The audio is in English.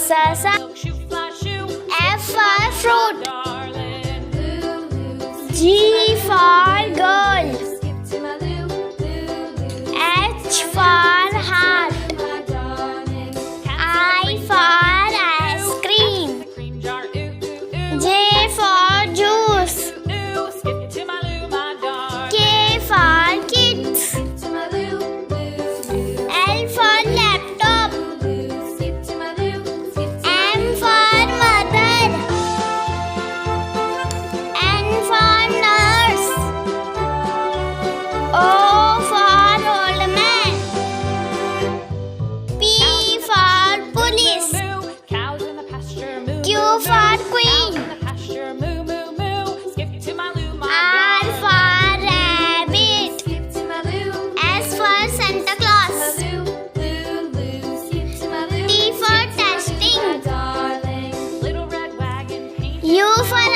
Sasa. F for fruit. G for girl. H for heart. I for ice cream. J for juice. K for kids. L for laptop. M for mother. N for nurse. O for old man. P for police. Q for queen. R for rabbit. S for Santa Claus. T for testing. U for